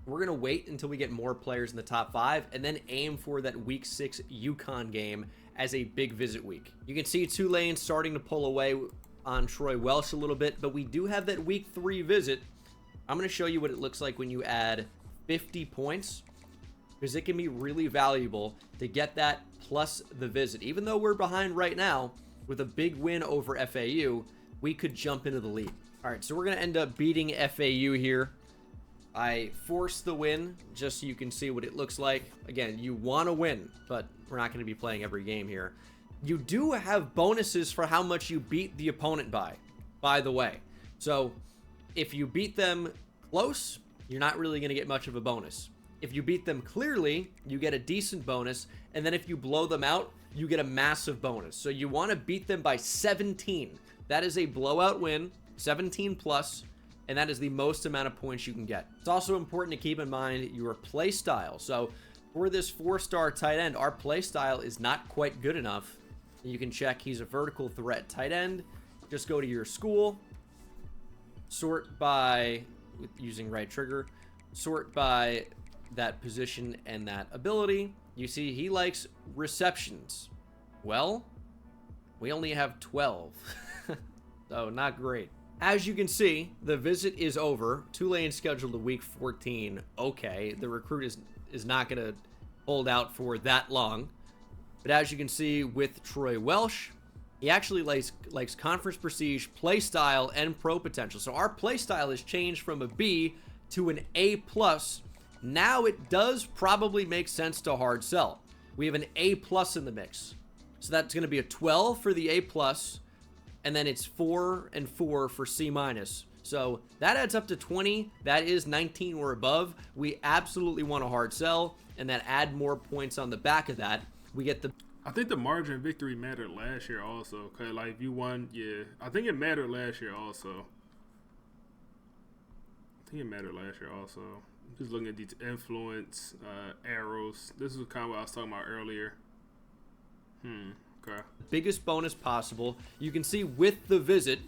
we're going to wait until we get more players in the top 5 and then aim for that week 6 UConn game as a big visit week. You can see Tulane starting to pull away on Troy Welsh a little bit, but we do have that week 3 visit. I'm going to show you what it looks like when you add 50 points, because it can be really valuable to get that plus the visit. Even though we're behind right now, with a big win over FAU, we could jump into the lead. All right, so we're going to end up beating FAU here. I forced the win just so you can see what it looks like. Again, you want to win, but we're not going to be playing every game here. You do have bonuses for how much you beat the opponent by the way. So if you beat them close, you're not really going to get much of a bonus. If you beat them clearly, you get a decent bonus. And then if you blow them out, you get a massive bonus. So you want to beat them by 17. That is a blowout win, 17 plus, and that is the most amount of points you can get. It's also important to keep in mind your play style. So for this 4-star tight end, our play style is not quite good enough. You can check he's a vertical threat tight end. Just go to your school, sort by, using right trigger, sort by that position and that ability. You see he likes receptions. Well, we only have 12. So not great. As you can see, the visit is over. Tulane scheduled a week 14. Okay, the recruit is not going to hold out for that long. But as you can see with Troy Welsh, he actually likes conference prestige, play style, and pro potential. So our play style has changed from a B to an A+. Now it does probably make sense to hard sell. We have an A+ in the mix. So that's going to be a 12 for the A+, and then it's 4 and 4 for C-. So that adds up to 20. That is 19 or above. We absolutely want a hard sell, and then add more points on the back of that. We get the... I think the margin of victory mattered last year also. Because, like, if you won, yeah. I think it mattered last year also. Just looking at these influence arrows. This is kind of what I was talking about earlier. Okay. Biggest bonus possible. You can see with the visit.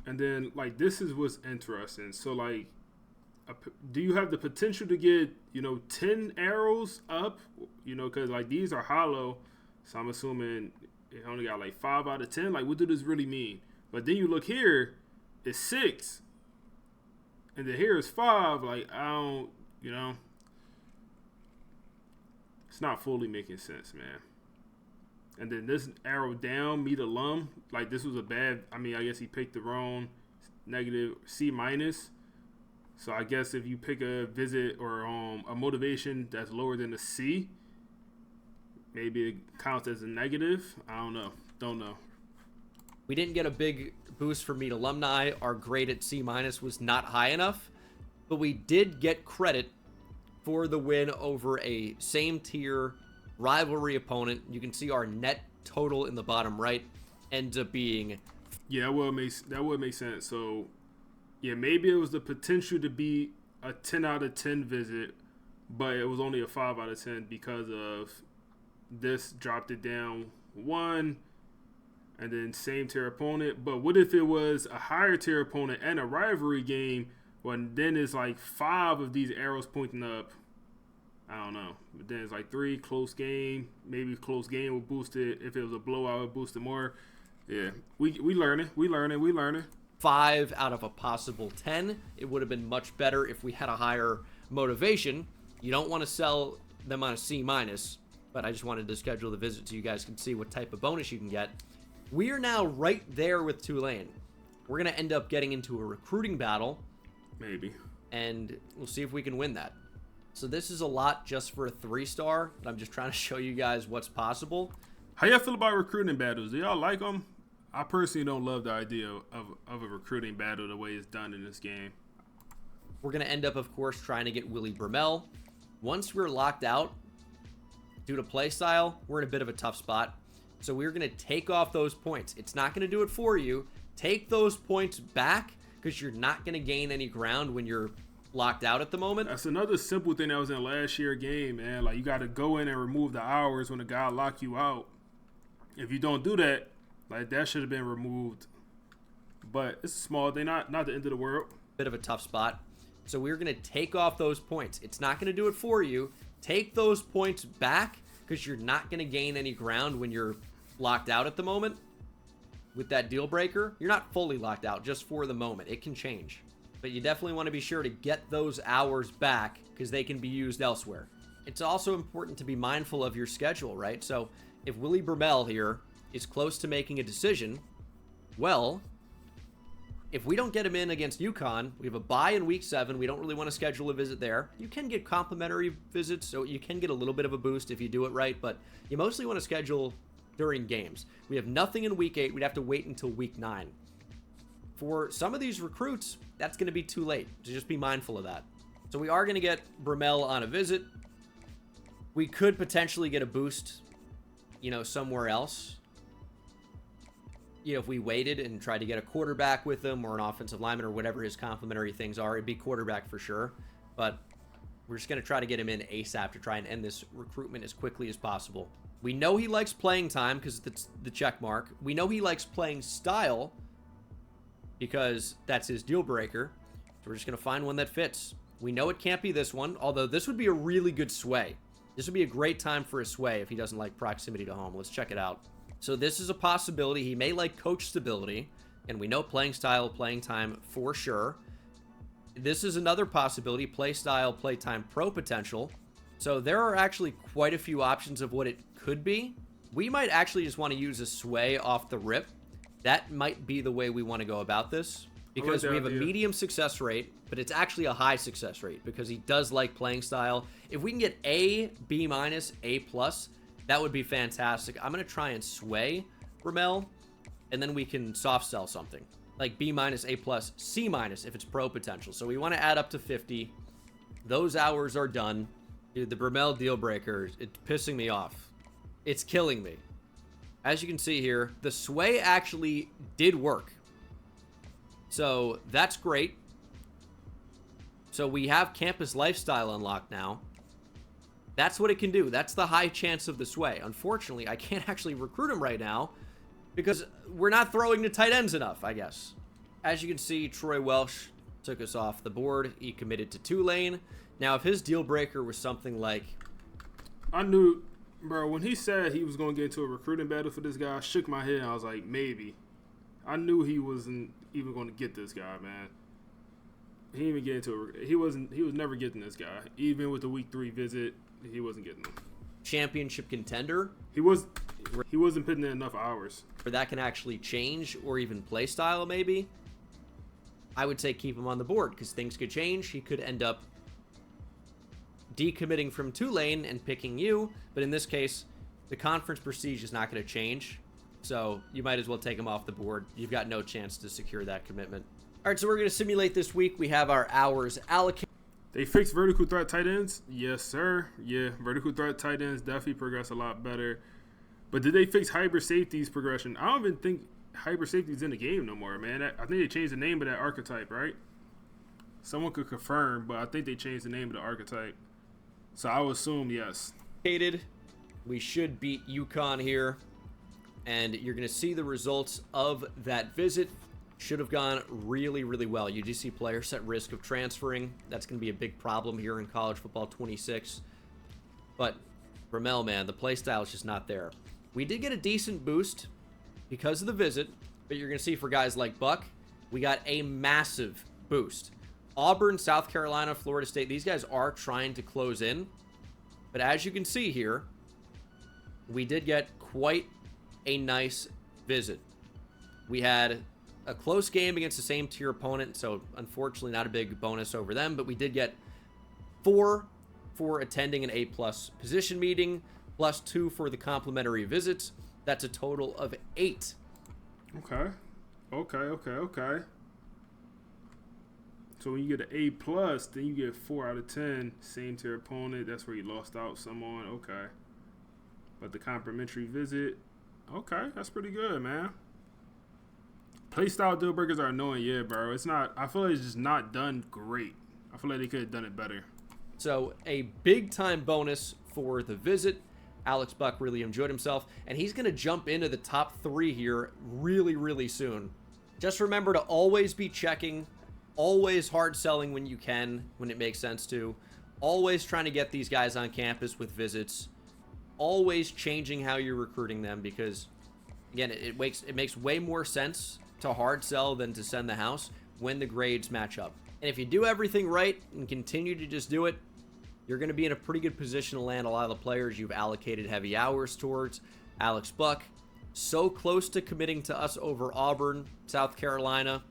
And then, like, this is what's interesting. So, like, do you have the potential to get, 10 arrows up? Because, like, these are hollow. So I'm assuming it only got, like, 5 out of 10. Like, what does this really mean? But then you look here, it's 6. And then here is 5. Like, I don't, it's not fully making sense, man. And then this arrow down, meet alum. Like, this was a bad, I guess he picked the wrong negative C-. So I guess if you pick a visit or a motivation that's lower than a C, maybe it counts as a negative. I don't know. We didn't get a big boost for meet alumni. Our grade at C- was not high enough, but we did get credit for the win over a same tier rivalry opponent. You can see our net total in the bottom right ends up being... Yeah, that would make sense. So, yeah, maybe it was the potential to be a 10 out of 10 visit, but it was only a 5 out of 10 because of this dropped it down 1, and then same tier opponent. But what if it was a higher tier opponent and a rivalry game? Well, then it's like 5 of these arrows pointing up. I don't know. But then it's like 3, close game. Maybe close game will boost it. If it was a blowout, it would boost it more. Yeah, we learning. 5 out of a possible 10. It would have been much better if we had a higher motivation. You don't want to sell them on a C-, but I just wanted to schedule the visit so you guys can see what type of bonus you can get. We are now right there with Tulane. We're going to end up getting into a recruiting battle. Maybe. And we'll see if we can win that. So this is a lot just for a 3-star, but I'm just trying to show you guys what's possible. How y'all feel about recruiting battles? Do y'all like them? I personally don't love the idea of a recruiting battle the way it's done in this game. We're going to end up, of course, trying to get Willie Brumell. Once we're locked out due to play style, we're in a bit of a tough spot. So we're going to take off those points. It's not going to do it for you. Take those points back because you're not going to gain any ground when you're locked out at the moment. That's another simple thing that was in last year's game, man. Like, you got to go in and remove the hours when a guy lock you out. If you don't do that, like, that should have been removed. But it's a small thing, not the end of the world. Bit of a tough spot. So we're going to take off those points. It's not going to do it for you. Take those points back because you're not going to gain any ground when you're locked out at the moment. With that deal breaker, you're not fully locked out, just for the moment. It can change. But you definitely want to be sure to get those hours back because they can be used elsewhere. It's also important to be mindful of your schedule, right? So if Willie Brumell here is close to making a decision, well, if we don't get him in against UConn, we have a bye in week 7. We don't really want to schedule a visit there. You can get complimentary visits, so you can get a little bit of a boost if you do it right, but you mostly want to schedule during games. We have nothing in week 8. We'd have to wait until week 9. For some of these recruits, that's going to be too late, so just be mindful of that. So we are going to get Brumell on a visit. We could potentially get a boost, somewhere else. If we waited and tried to get a quarterback with him or an offensive lineman or whatever his complimentary things are, it'd be quarterback for sure. But we're just going to try to get him in ASAP to try and end this recruitment as quickly as possible. We know he likes playing time because it's the check mark. We know he likes playing style because that's his deal breaker. So we're just going to find one that fits. We know it can't be this one, although this would be a really good sway. This would be a great time for a sway if he doesn't like proximity to home. Let's check it out. So this is a possibility. He may like coach stability, and we know playing style, playing time for sure. This is another possibility, play style, play time, pro potential. So there are actually quite a few options of what it could be. We might actually just want to use a sway off the rip. That might be the way we want to go about this, because we have a medium success rate, but it's actually a high success rate because he does like playing style. If we can get A, B-, A+, that would be fantastic. I'm going to try and sway Brumell, and then we can soft sell something. Like B-, A+, C- if it's pro potential. So we want to add up to 50. Those hours are done. Dude, the Brumell deal breaker, it's pissing me off. It's killing me. As you can see here, the sway actually did work. So that's great. So we have campus lifestyle unlocked now. That's what it can do. That's the high chance of the sway. Unfortunately, I can't actually recruit him right now because we're not throwing to tight ends enough, I guess. As you can see, Troy Welsh took us off the board. He committed to Tulane. Now, if his deal breaker was something like... I knew, bro, when he said he was going to get into a recruiting battle for this guy, I shook my head and I was like, maybe. I knew he wasn't even going to get this guy, man. He didn't even get into it. He was never getting this guy. Even with the week 3 visit, he wasn't getting him. Championship contender. He wasn't putting in enough hours. Or that can actually change, or even play style maybe. I would say keep him on the board because things could change. He could end up decommitting from Tulane and picking you, but in this case, the conference prestige is not going to change. So you might as well take him off the board. You've got no chance to secure that commitment. All right, so we're going to simulate this week. We have our hours allocated. They fixed vertical threat tight ends? Yes, sir. Yeah, vertical threat tight ends definitely progress a lot better. But did they fix hybrid safeties progression? I don't even think hybrid safety's in the game no more, man. I think they changed the name of that archetype, right? Someone could confirm, but I think they changed the name of the archetype. So I would assume yes. We should beat UConn here. And you're going to see the results of that visit. Should have gone really, really well. You do see players at risk of transferring. That's going to be a big problem here in college football 26. But Brumell, man, the play style is just not there. We did get a decent boost because of the visit. But you're going to see for guys like Buck, we got a massive boost. Auburn, South Carolina, Florida State, these guys are trying to close in. But as you can see here, we did get quite a nice visit. We had a close game against the same tier opponent, so unfortunately not a big bonus over them, but we did get 4 for attending an A+ position meeting, plus 2 for the complimentary visits. That's a total of 8. Okay. So when you get an A+, then you get 4 out of 10, same tier opponent. That's where you lost out someone. Okay. But the complimentary visit, okay, that's pretty good, man. Playstyle deal breakers are annoying, yeah, bro. It's not. I feel like it's just not done great. I feel like they could have done it better. So a big time bonus for the visit. Alex Buck really enjoyed himself, and he's going to jump into the top 3 here really, really soon. Just remember to always be checking, always hard selling when you can, when it makes sense to, always trying to get these guys on campus with visits, always changing how you're recruiting them, because again, it makes way more sense to hard sell than to send the house when the grades match up. And if you do everything right and continue to just do it, you're going to be in a pretty good position to land a lot of the players you've allocated heavy hours towards. Alex Buck, so close to committing to us over Auburn, South Carolina.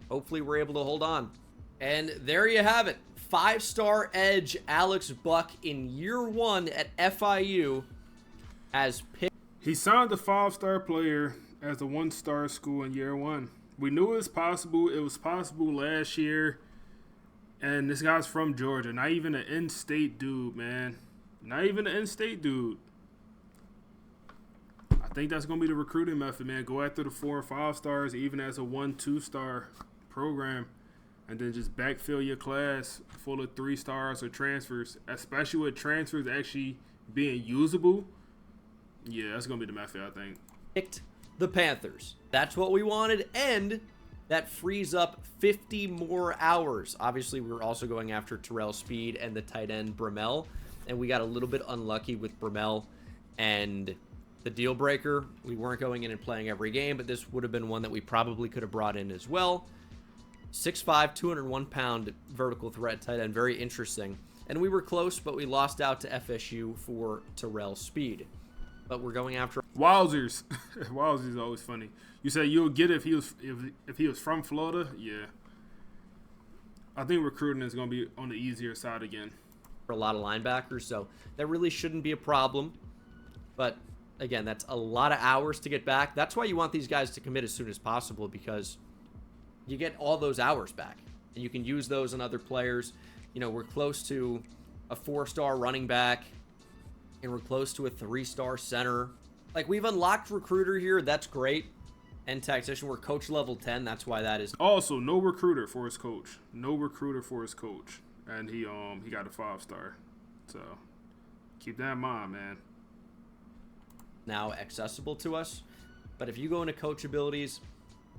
Hopefully we're able to hold on. And there you have it. 5-star edge Alex Buck in year 1 at FIU as picked. He signed a 5-star player as a 1-star school in year 1. We knew it was possible. It was possible last year. And this guy's from Georgia. Not even an in-state dude, man. Not even an in-state dude. I think that's going to be the recruiting method, man. Go after the 4 and 5 stars, even as a 1-2-star program. And then just backfill your class full of 3 stars or transfers. Especially with transfers actually being usable. Yeah, that's going to be the method, I think. Picked the Panthers. That's what we wanted, and that frees up 50 more hours. Obviously, we were also going after Terrell Speed and the tight end Bromell, and we got a little bit unlucky with Bromell and the deal breaker. We weren't going in and playing every game, but this would have been one that we probably could have brought in as well. 6'5", 201-pound vertical threat tight end. Very interesting. And we were close, but we lost out to FSU for Terrell Speed. But we're going after Wowzers. Wowzers is always funny. You say you'll get it if he was from Florida? Yeah. I think recruiting is going to be on the easier side again. a lot of linebackers, so that really shouldn't be a problem. But again, that's a lot of hours to get back. That's why you want these guys to commit as soon as possible, because you get all those hours back and you can use those on other players. You know, we're close to a 4-star running back and we're close to a 3-star center. Like, we've unlocked recruiter here. That's great. And tactician, we're coach level 10. That's why that is. Also, no recruiter for his coach. No recruiter for his coach. And he got a 5-star. So keep that in mind, man. Now accessible to us. But if you go into coach abilities,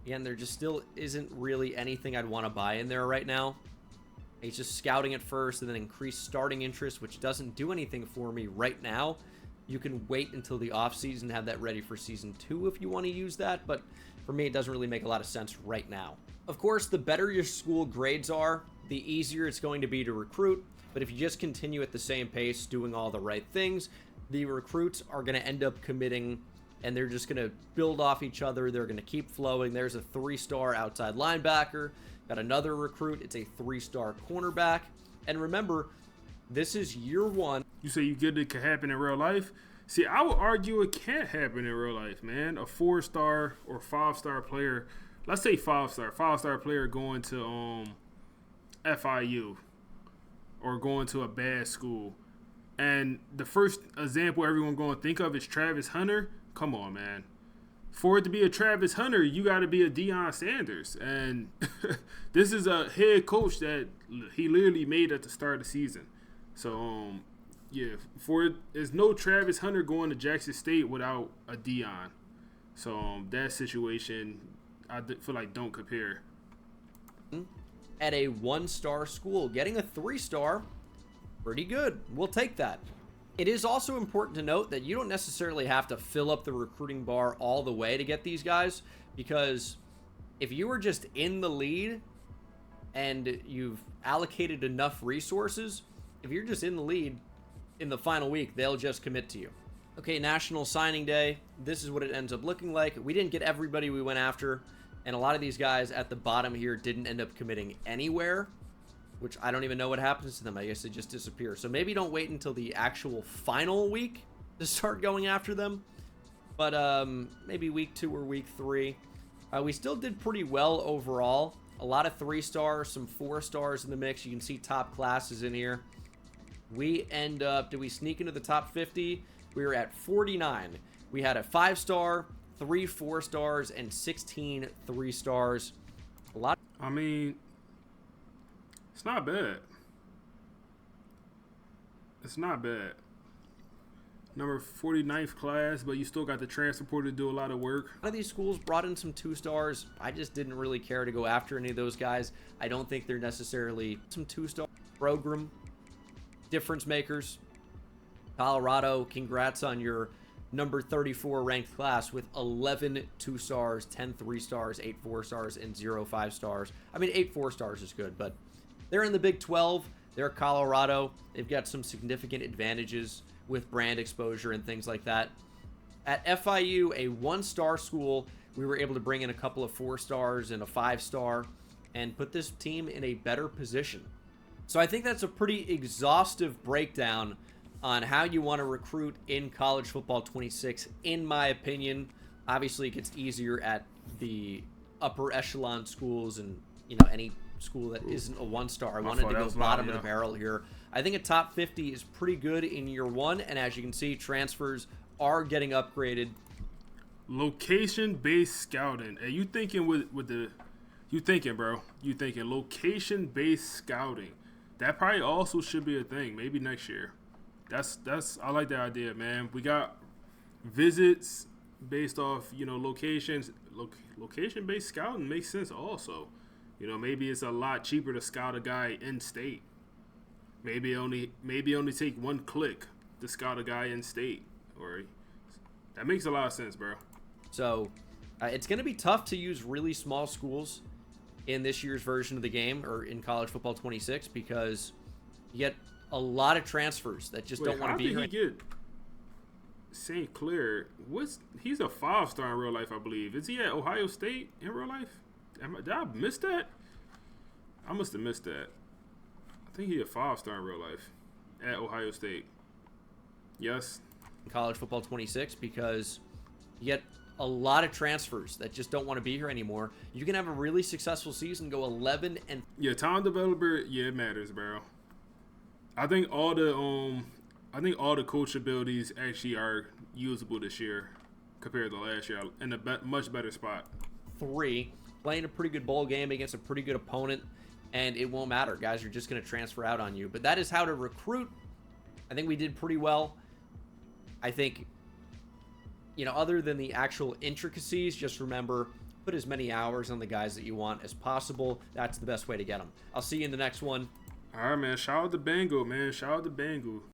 again, there just still isn't really anything I'd want to buy in there right now. He's just scouting at first and then increase starting interest, which doesn't do anything for me right now. You can wait until the offseason and have that ready for season 2 if you want to use that, but for me, it doesn't really make a lot of sense right now. Of course, the better your school grades are, the easier it's going to be to recruit, but if you just continue at the same pace, doing all the right things, the recruits are going to end up committing, and they're just going to build off each other. They're going to keep flowing. There's a 3-star outside linebacker. Got another recruit. It's a 3-star cornerback. And remember, this is year 1. You say you get it can happen in real life? See, I would argue it can't happen in real life, man. A 4-star or 5-star player, let's say 5-star player going to FIU or going to a bad school. And the first example everyone going to think of is Travis Hunter. Come on, man. For it to be a Travis Hunter, you got to be a Deion Sanders. And this is a head coach that he literally made at the start of the season. So, yeah, there's no Travis Hunter going to Jackson State without a Deion. So, that situation, I feel like don't compare. At a 1-star school, getting a 3-star, pretty good. We'll take that. It is also important to note that you don't necessarily have to fill up the recruiting bar all the way to get these guys, because if you were just in the lead and you've allocated enough resources, if you're just in the lead in the final week, they'll just commit to you. Okay, National Signing Day. This is what it ends up looking like. We didn't get everybody we went after, and a lot of these guys at the bottom here didn't end up committing anywhere, which I don't even know what happens to them. I guess they just disappear. So maybe don't wait until the actual final week to start going after them. But maybe week 2 or week 3. We still did pretty well overall. A lot of 3-stars, some 4-stars in the mix. You can see top classes in here. We end up, did we sneak into the top 50? We were at 49. We had a 5-star, 3 4-stars and 16 3-stars. A lot. I mean, it's not bad. It's not bad. Number 49th class, but you still got the transfer portal to do a lot of work. A lot of these schools brought in some 2-stars. I just didn't really care to go after any of those guys. I don't think they're necessarily some 2-star program difference makers. Colorado, congrats on your number 34 ranked class with 11 2-stars, 10 3-stars, 8 4-stars, and 0 5-stars. I mean, 8 4-stars is good, but they're in the Big 12. They're Colorado. They've got some significant advantages with brand exposure and things like that. At FIU, a 1-star school, we were able to bring in a couple of 4-stars and a 5-star and put this team in a better position. So I think that's a pretty exhaustive breakdown on how you want to recruit in College Football 26, in my opinion. Obviously, it gets easier at the upper echelon schools and, any school that isn't a 1-star. I wanted to go bottom of the barrel here. I think a top 50 is pretty good in year 1, and as you can see, transfers are getting upgraded. Location-based scouting. And you thinking you thinking location-based scouting. That probably also should be a thing, maybe next year. I like that idea, man. We got visits based off, locations. Location-based scouting makes sense also. Maybe it's a lot cheaper to scout a guy in state. Maybe only take 1 click to scout a guy in state. Or that makes a lot of sense, bro. So it's going to be tough to use really small schools in this year's version of the game, or in College Football 26, because you get a lot of transfers that just don't want to be here. How did he get St. Clair? He's a 5-star in real life, I believe. Is he at Ohio State in real life? Did I miss that? I must have missed that. I think he's a 5-star in real life at Ohio State. Yes. College Football 26, because you get a lot of transfers that just don't want to be here anymore. You can have a really successful season, go 11 and. Yeah, talent developer. Yeah, it matters, bro. I think all the coach abilities actually are usable this year compared to last year, in a much better spot. 3, playing a pretty good bowl game against a pretty good opponent, and it won't matter. Guys are just going to transfer out on you. But that is how to recruit. I think we did pretty well. I think, other than the actual intricacies, just remember, put as many hours on the guys that you want as possible. That's the best way to get them. I'll see you in the next one. All right, man. Shout out to Bengal, man. Shout out to Bengal.